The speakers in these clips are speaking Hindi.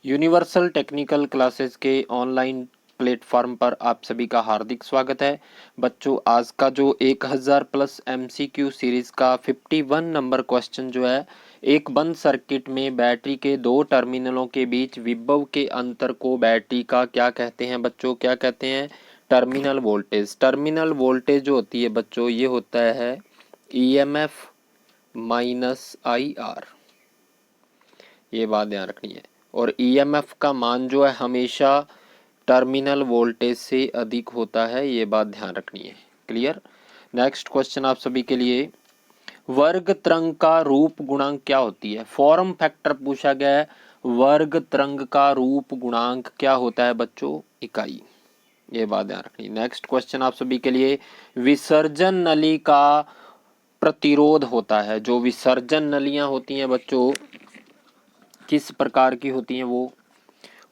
यूनिवर्सल टेक्निकल क्लासेस के ऑनलाइन प्लेटफॉर्म पर आप सभी का हार्दिक स्वागत है। बच्चों, आज का जो 1000 प्लस एमसीक्यू सीरीज का 51 नंबर क्वेश्चन जो है, एक बंद सर्किट में बैटरी के दो टर्मिनलों के बीच विभव के अंतर को बैटरी का क्या कहते हैं बच्चों? क्या कहते हैं? Terminal voltage. टर्मिनल वोल्टेज जो होती है बच्चों, ये होता है ईएमएफ माइनस आई आर। ये बात ध्यान रखनी है। और ईएमएफ का मान जो है हमेशा टर्मिनल वोल्टेज से अधिक होता है, ये बात ध्यान रखनी है। क्लियर? नेक्स्ट क्वेश्चन आप सभी के लिए, वर्ग तरंग का रूप गुणांक क्या होती है? फॉर्म फैक्टर पूछा गया है। वर्ग तरंग का रूप गुणांक क्या होता है बच्चों? इकाई। ये बात ध्यान रखनी। नेक्स्ट क्वेश्चन आप सभी के लिए, विसर्जन नली का प्रतिरोध होता है। जो विसर्जन नलियां होती हैं बच्चों, किस प्रकार की होती हैं वो?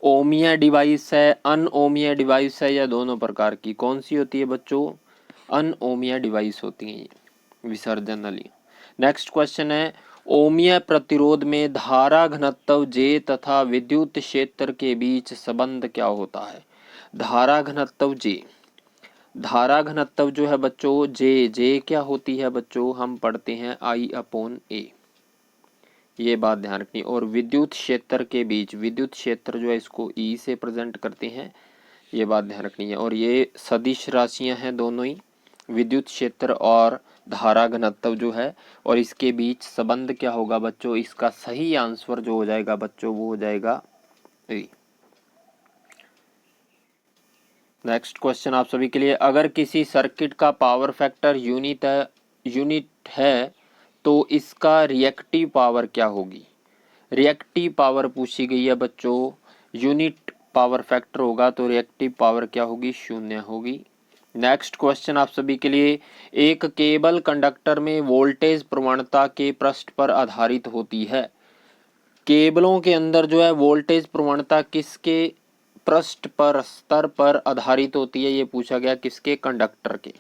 ओमिया डिवाइस है, अनओमिया डिवाइस है, या दोनों प्रकार की? कौन सी होती है बच्चों? अनओमिया डिवाइस होती है ये विसर्जन नली। नेक्स्ट क्वेश्चन है, ओमिया प्रतिरोध में धारा घनत्व जे तथा विद्युत क्षेत्र के बीच संबंध क्या होता है? धारा घनत्व जे। धारा घनत्व जो है बच्चों, जे क्या होती है बच्चों? हम पढ़ते हैं I/A। ये बात ध्यान रखनी। और विद्युत क्षेत्र के बीच, विद्युत क्षेत्र जो है इसको ई से प्रेजेंट करते हैं, ये बात ध्यान रखनी है। और ये सदिश राशियां हैं दोनों ही, विद्युत क्षेत्र और धारा घनत्व जो है, और इसके बीच संबंध क्या होगा बच्चों? इसका सही आंसर जो हो जाएगा बच्चों, वो हो जाएगा ए। नेक्स्ट क्वेश्चन आप सभी के लिए, अगर किसी सर्किट का पावर फैक्टर यूनिट है तो इसका रिएक्टिव पावर क्या होगी? रिएक्टिव पावर पूछी गई है बच्चों। यूनिट पावर फैक्टर होगा तो रिएक्टिव पावर क्या होगी? 0 होगी। नेक्स्ट क्वेश्चन आप सभी के लिए, एक केबल कंडक्टर में वोल्टेज प्रवणता के पृष्ठ पर आधारित होती है। केबलों के अंदर जो है वोल्टेज प्रवणता किसके पृष्ठ पर, स्तर पर आधारित होती है? ये पूछा गया किसके? कंडक्टर के।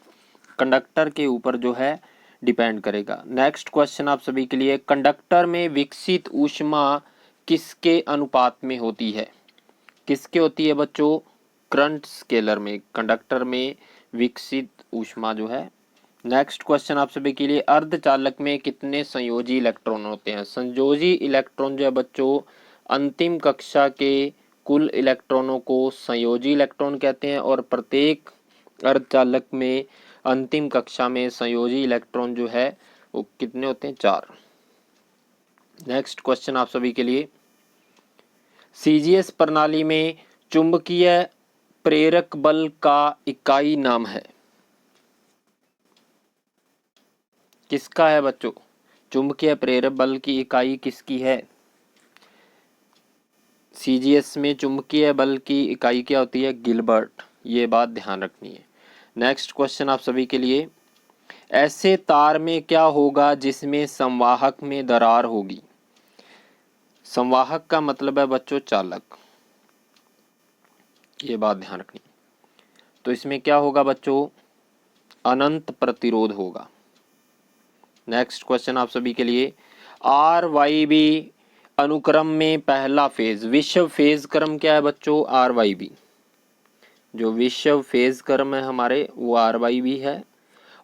कंडक्टर के ऊपर जो है डिपेंड करेगा। नेक्स्ट क्वेश्चन आप सभी के लिए, कंडक्टर में विकसित ऊष्मा किसके अनुपात में होती है? किसके होती है बच्चों? करंट स्केलर में, कंडक्टर में विकसित ऊष्मा जो है। नेक्स्ट क्वेश्चन आप सभी के लिए, अर्धचालक में कितने संयोजी इलेक्ट्रॉन होते हैं? संयोजी इलेक्ट्रॉन जो है बच्चों, अंतिम कक्षा के कुल इलेक्ट्रॉनों को संयोजी इलेक्ट्रॉन कहते हैं। और प्रत्येक अर्धचालक में अंतिम कक्षा में संयोजी इलेक्ट्रॉन जो है वो कितने होते हैं? 4। नेक्स्ट क्वेश्चन आप सभी के लिए, सीजीएस प्रणाली में चुंबकीय प्रेरक बल का इकाई नाम है? किसका है बच्चों? चुंबकीय प्रेरक बल की इकाई किसकी है? सीजीएस में चुंबकीय बल की इकाई क्या होती है? गिलबर्ट। ये बात ध्यान रखनी है। नेक्स्ट क्वेश्चन आप सभी के लिए, ऐसे तार में क्या होगा जिसमें संवाहक में दरार होगी? संवाहक का मतलब है बच्चों चालक। ये बात ध्यान रखनी। तो इसमें क्या होगा बच्चों? अनंत प्रतिरोध होगा। नेक्स्ट क्वेश्चन आप सभी के लिए, RYB अनुक्रम में पहला फेज, विश्व फेज क्रम क्या है बच्चों? RYB। जो विश्व फेज क्रम है हमारे, वो RYB है।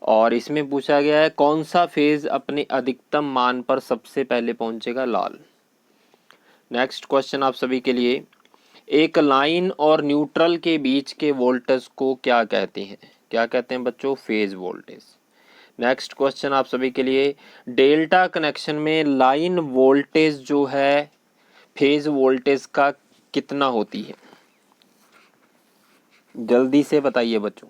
और इसमें पूछा गया है कौन सा फेज अपने अधिकतम मान पर सबसे पहले पहुंचेगा? लाल। नेक्स्ट क्वेश्चन आप सभी के लिए, एक लाइन और न्यूट्रल के बीच के वोल्टेज को क्या कहते हैं? क्या कहते हैं बच्चों? Phase voltage. नेक्स्ट क्वेश्चन आप सभी के लिए, डेल्टा कनेक्शन में लाइन वोल्टेज जो है फेज वोल्टेज का कितना होती है? जल्दी से बताइए बच्चों,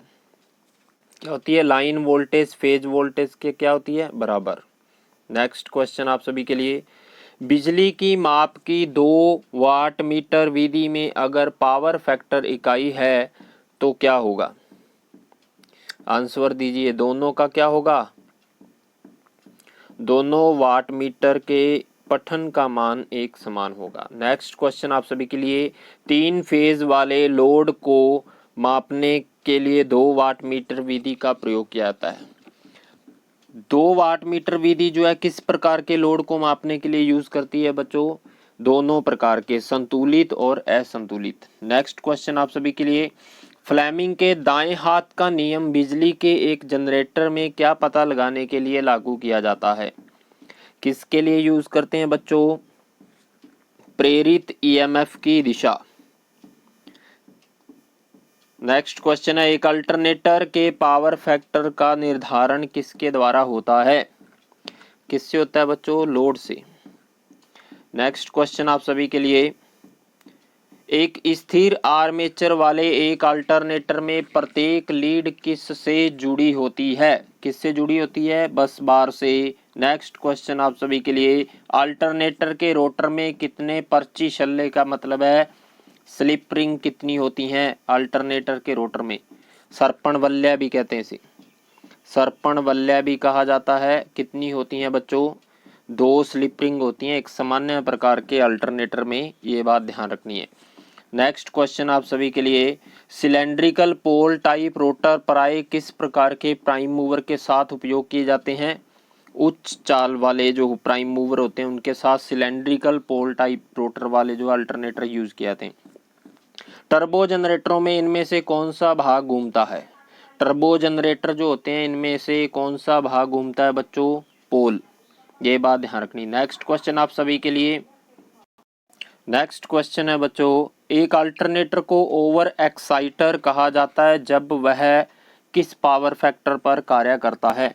क्या होती है? लाइन वोल्टेज फेज वोल्टेज के क्या होती है? बराबर। नेक्स्ट क्वेश्चन आप सभी के लिए, बिजली की माप की 2 वाट मीटर विधि में अगर पावर फैक्टर इकाई है तो क्या होगा? आंसर दीजिए, दोनों का क्या होगा? दोनों वाट मीटर के पठन का मान एक समान होगा। नेक्स्ट क्वेश्चन आप सभी के लिए, 3 फेज वाले लोड को मापने के लिए 2 वाट मीटर विधि का प्रयोग किया जाता है। 2 वाट मीटर विधि जो है किस प्रकार के लोड को मापने के लिए यूज करती है बच्चों? दोनों प्रकार के, संतुलित और असंतुलित। नेक्स्ट क्वेश्चन आप सभी के लिए, फ्लेमिंग के दाएं हाथ का नियम बिजली के एक जनरेटर में क्या पता लगाने के लिए लागू किया जाता है? किसके लिए यूज करते हैं बच्चों? प्रेरित ईएमएफ की दिशा। नेक्स्ट क्वेश्चन है, एक अल्टरनेटर के पावर फैक्टर का निर्धारण किसके द्वारा होता है? किससे होता है बच्चों? लोड से। नेक्स्ट क्वेश्चन आप सभी के लिए, एक स्थिर आर्मेचर वाले एक अल्टरनेटर में प्रत्येक लीड किस से जुड़ी होती है? किससे जुड़ी होती है? बस बार से। नेक्स्ट क्वेश्चन आप सभी के लिए, अल्टरनेटर के रोटर में कितने पर्ची छल्ले का मतलब है स्लिप रिंग कितनी होती हैं अल्टरनेटर के रोटर में? सर्पण वल्ल्या भी कहते हैं इसे, सर्पण वल्ल्या भी कहा जाता है। कितनी होती हैं बच्चों? 2 स्लिप रिंग होती हैं एक सामान्य प्रकार के अल्टरनेटर में, ये बात ध्यान रखनी है। नेक्स्ट क्वेश्चन आप सभी के लिए, सिलेंड्रिकल पोल टाइप रोटर प्राय किस प्रकार के प्राइम मूवर के साथ उपयोग किए जाते हैं? उच्च चाल वाले जो प्राइम मूवर होते हैं उनके साथ सिलेंड्रिकल पोल टाइप रोटर वाले जो अल्टरनेटर यूज किए जाते हैं। टर्बो जनरेटरों में इनमें से कौन सा भाग घूमता है? टर्बो जनरेटर जो होते हैं इनमें से कौन सा भाग घूमता है बच्चों? पोल। ये बात ध्यान रखनी। नेक्स्ट क्वेश्चन आप सभी के लिए, नेक्स्ट क्वेश्चन है बच्चों, एक अल्टरनेटर को ओवर एक्साइटर कहा जाता है जब वह किस पावर फैक्टर पर कार्य करता है?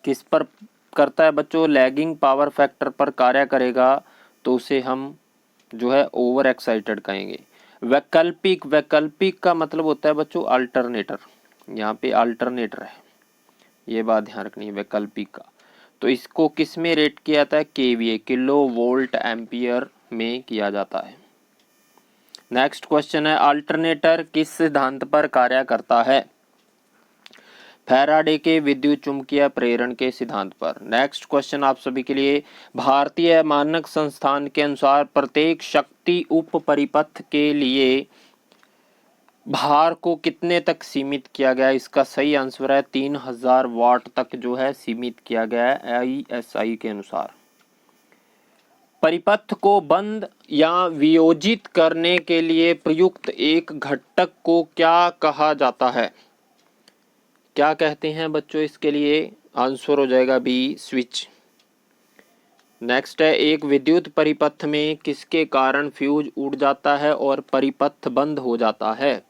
किस पर करता है बच्चों? लैगिंग पावर फैक्टर पर कार्य करेगा तो उसे हम जो है ओवर एक्साइटेड कहेंगे। वैकल्पिक, वैकल्पिक का मतलब होता है बच्चों अल्टरनेटर, यहाँ पे अल्टरनेटर है, ये बात ध्यान रखनी है वैकल्पिक का। तो इसको किस में रेट किया जाता है? केवीए, किलो वोल्ट एम्पियर में किया जाता है। नेक्स्ट क्वेश्चन है, अल्टरनेटर किस सिद्धांत पर कार्य करता है? फैराडे के विद्युत चुंबकीय प्रेरण के सिद्धांत पर। नेक्स्ट क्वेश्चन आप सभी के लिए, भारतीय मानक संस्थान के अनुसार प्रत्येक शक्ति उप परिपथ के लिए भार को कितने तक सीमित किया गया है? इसका सही आंसर है 3000 वाट तक जो है सीमित किया गया है आईएसआई के अनुसार। परिपथ को बंद या वियोजित करने के लिए प्रयुक्त एक घटक को क्या कहा जाता है? क्या कहते हैं बच्चों इसके लिए? आंसर हो जाएगा बी, स्विच। नेक्स्ट है, एक विद्युत परिपथ में किसके कारण फ्यूज उड़ जाता है और परिपथ बंद हो जाता है?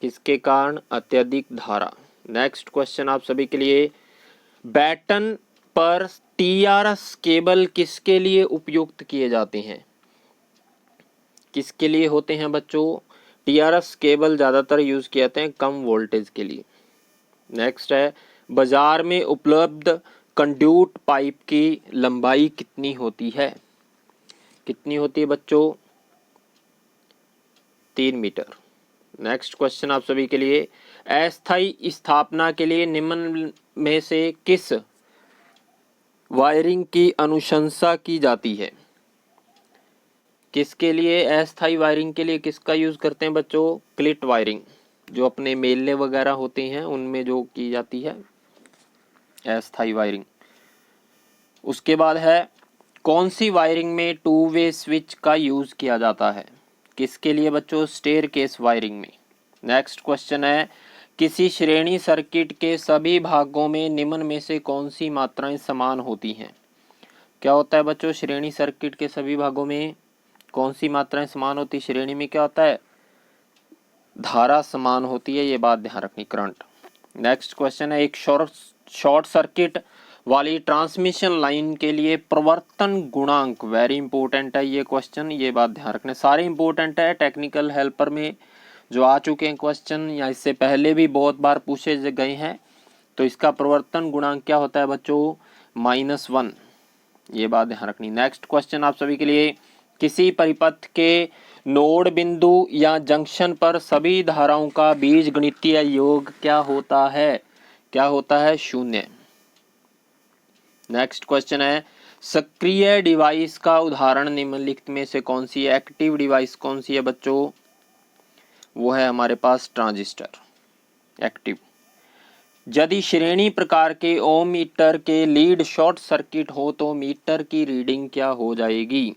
किसके कारण? अत्यधिक धारा। नेक्स्ट क्वेश्चन आप सभी के लिए, बैटन पर टीआरएस केबल किसके लिए उपयुक्त किए जाते हैं? किसके लिए होते हैं बच्चों? टीआरएस केबल ज्यादातर यूज किए जाते हैं कम वोल्टेज के लिए। नेक्स्ट है, बाजार में उपलब्ध कंड्यूट पाइप की लंबाई कितनी होती है? कितनी होती है बच्चों? 3 मीटर। नेक्स्ट क्वेश्चन आप सभी के लिए, अस्थायी स्थापना के लिए निम्न में से किस वायरिंग की अनुशंसा की जाती है? किसके लिए? अस्थायी वायरिंग के लिए किसका यूज करते हैं बच्चों? क्लिट वायरिंग, जो अपने मेले वगैरह होते हैं उनमें जो की जाती है अस्थायी वायरिंग। उसके बाद है, कौन सी वायरिंग में 2 वे स्विच का यूज किया जाता है? किसके लिए बच्चों? स्टेयरकेस वायरिंग में। नेक्स्ट क्वेश्चन है, किसी श्रेणी सर्किट के सभी भागों में निम्न में से कौन सी मात्राएं समान होती हैं? क्या होता है बच्चों? श्रेणी सर्किट के सभी भागों में कौन सी मात्राएं समान होती? श्रेणी में क्या होता है? धारा समान होती है, ये बात ध्यान रखनी, करंट। नेक्स्ट क्वेश्चन है, एक शॉर्ट सर्किट वाली ट्रांसमिशन लाइन के लिए प्रवर्तन गुणांक, वेरी इंपॉर्टेंट है ये क्वेश्चन, ये बात ध्यान रखना। सारे इंपॉर्टेंट है, टेक्निकल हेल्पर में जो आ चुके हैं क्वेश्चन या इससे पहले भी बहुत बार पूछे गए हैं। तो इसका प्रवर्तन गुणांक क्या होता है बच्चों? -1, ये बात ध्यान रखनी। नेक्स्ट क्वेश्चन आप सभी के लिए, किसी परिपथ के नोड बिंदु या जंक्शन पर सभी धाराओं का बीजगणितीय योग क्या होता है? क्या होता है? 0। नेक्स्ट क्वेश्चन है, सक्रिय डिवाइस का उदाहरण निम्नलिखित में से कौन सी है? एक्टिव डिवाइस कौन सी है बच्चों? वो है हमारे पास ट्रांजिस्टर, एक्टिव। यदि श्रेणी प्रकार के ओम मीटर के लीड शॉर्ट सर्किट हो तो मीटर की रीडिंग क्या हो जाएगी?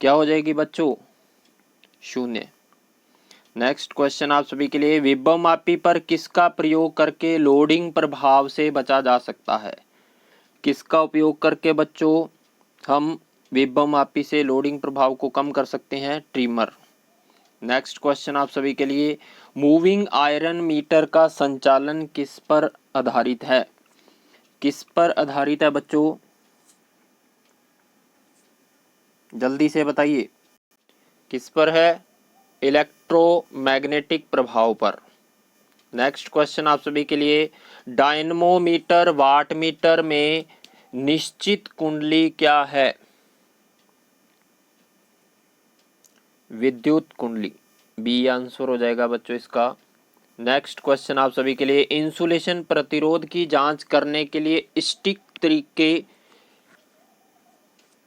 क्या हो जाएगी बच्चों, 0। नेक्स्ट क्वेश्चन आप सभी के लिए, विभव मापी पर किसका प्रयोग करके लोडिंग प्रभाव से बचा जा सकता है? किसका उपयोग करके बच्चों हम विभव मापी से लोडिंग प्रभाव को कम कर सकते हैं? ट्रिमर। नेक्स्ट क्वेश्चन आप सभी के लिए, मूविंग आयरन मीटर का संचालन किस पर आधारित है? किस पर आधारित है बच्चों, जल्दी से बताइए, किस पर है? इलेक्ट्रोमैग्नेटिक प्रभाव पर। नेक्स्ट क्वेश्चन आप सभी के लिए, डायनमोमीटर वाटमीटर में निश्चित कुंडली क्या है? विद्युत कुंडली, बी आंसर हो जाएगा बच्चों इसका। नेक्स्ट क्वेश्चन आप सभी के लिए, इंसुलेशन प्रतिरोध की जांच करने के लिए स्टिक तरीके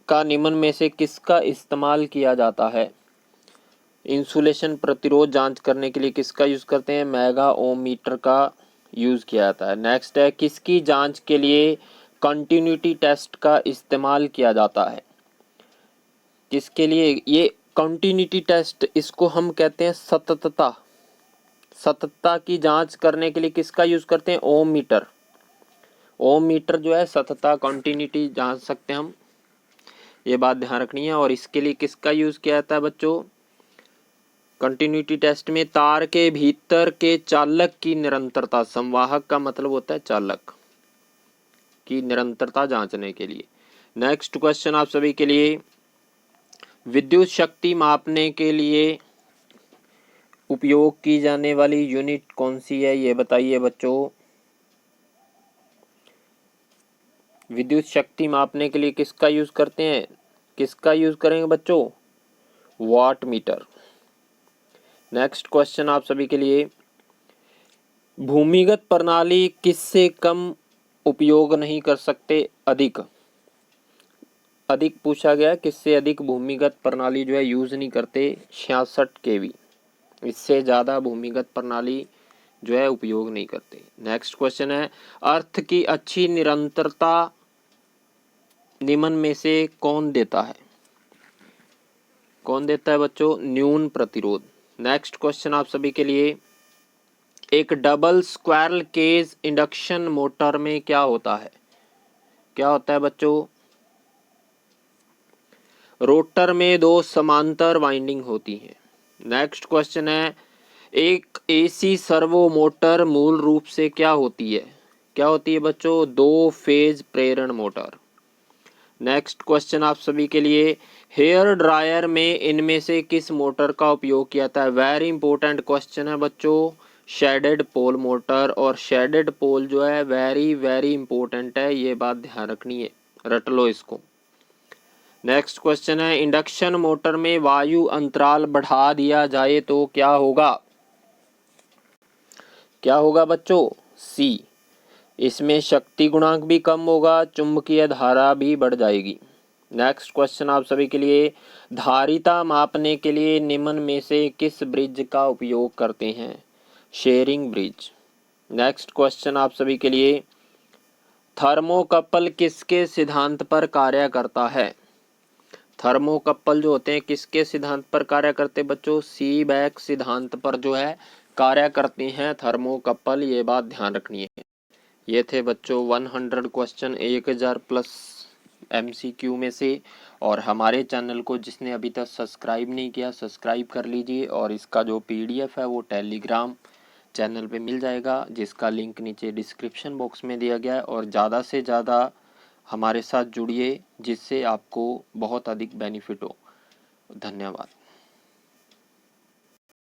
का निम्न में से किसका इस्तेमाल किया जाता है? इंसुलेशन प्रतिरोध जांच करने के लिए किसका यूज करते हैं? मेगा ओम मीटर का यूज किया जाता है। नेक्स्ट है, किसकी जांच के लिए कंटिन्यूटी टेस्ट का इस्तेमाल किया जाता है? किसके लिए ये कंटिन्यूटी टेस्ट, इसको हम कहते हैं सततता। सततता की जांच करने के लिए किसका यूज करते हैं? ओम मीटर। ओम मीटर जो है सततता कंटिन्यूटी जांच सकते हैं हम, ये बात ध्यान रखनी है। और इसके लिए किसका यूज किया जाता है बच्चों? कंटिन्यूटी टेस्ट में तार के भीतर के चालक की निरंतरता, संवाहक का मतलब होता है चालक, की निरंतरता जांचने के लिए। नेक्स्ट क्वेश्चन आप सभी के लिए, विद्युत शक्ति मापने के लिए उपयोग की जाने वाली यूनिट कौन सी है, ये बताइए बच्चों। विद्युत शक्ति मापने के लिए किसका यूज करते हैं? किसका यूज करेंगे बच्चों? Watt meter. नेक्स्ट क्वेश्चन आप सभी के लिए, भूमिगत प्रणाली किससे कम उपयोग नहीं कर सकते? अधिक। अधिक पूछा गया, किससे अधिक भूमिगत प्रणाली जो है यूज नहीं करते? 66 kV। इससे ज्यादा भूमिगत प्रणाली जो है उपयोग नहीं करते। नेक्स्ट क्वेश्चन है, अर्थ की अच्छी निरंतरता निम्न में से कौन देता है? कौन देता है बच्चों? न्यून प्रतिरोध। नेक्स्ट क्वेश्चन आप सभी के लिए, एक double squirrel cage induction motor में क्या होता है? क्या होता है बच्चों? रोटर में 2 समांतर वाइंडिंग होती हैं। नेक्स्ट क्वेश्चन है, एक एसी सर्वो मोटर मूल रूप से क्या होती है? क्या होती है बच्चों? 2 फेज प्रेरण मोटर। नेक्स्ट क्वेश्चन आप सभी के लिए, हेयर ड्रायर में इनमें से किस मोटर का उपयोग किया जाता है? वेरी इंपॉर्टेंट क्वेश्चन है बच्चों, शेडेड पोल मोटर। और शेडेड पोल जो है वेरी वेरी इंपॉर्टेंट है, ये बात ध्यान रखनी है, रट लो इसको। नेक्स्ट क्वेश्चन है, इंडक्शन मोटर में वायु अंतराल बढ़ा दिया जाए तो क्या होगा? क्या होगा बच्चों? सी। इसमें शक्ति गुणांक भी कम होगा, चुंबकीय धारा भी बढ़ जाएगी। नेक्स्ट क्वेश्चन आप सभी के लिए, धारिता मापने के लिए निम्न में से किस ब्रिज का उपयोग करते हैं? Schering bridge. नेक्स्ट क्वेश्चन आप सभी के लिए, थर्मोकपल किसके सिद्धांत पर कार्य करता है? थर्मोकपल जो होते हैं किसके सिद्धांत पर कार्य करते हैं बच्चों? सीबेक सिद्धांत पर जो है कार्य करते हैं थर्मोकपल, ये बात ध्यान रखनी है। ये थे बच्चों 100 क्वेश्चन 1000 प्लस MCQ में से। और हमारे चैनल को जिसने अभी तक सब्सक्राइब नहीं किया, सब्सक्राइब कर लीजिए। और इसका जो PDF है वो टेलीग्राम चैनल पे मिल जाएगा, जिसका लिंक नीचे डिस्क्रिप्शन बॉक्स में दिया गया है। और ज़्यादा से ज़्यादा हमारे साथ जुड़िए, जिससे आपको बहुत अधिक बेनिफिट हो। धन्यवाद।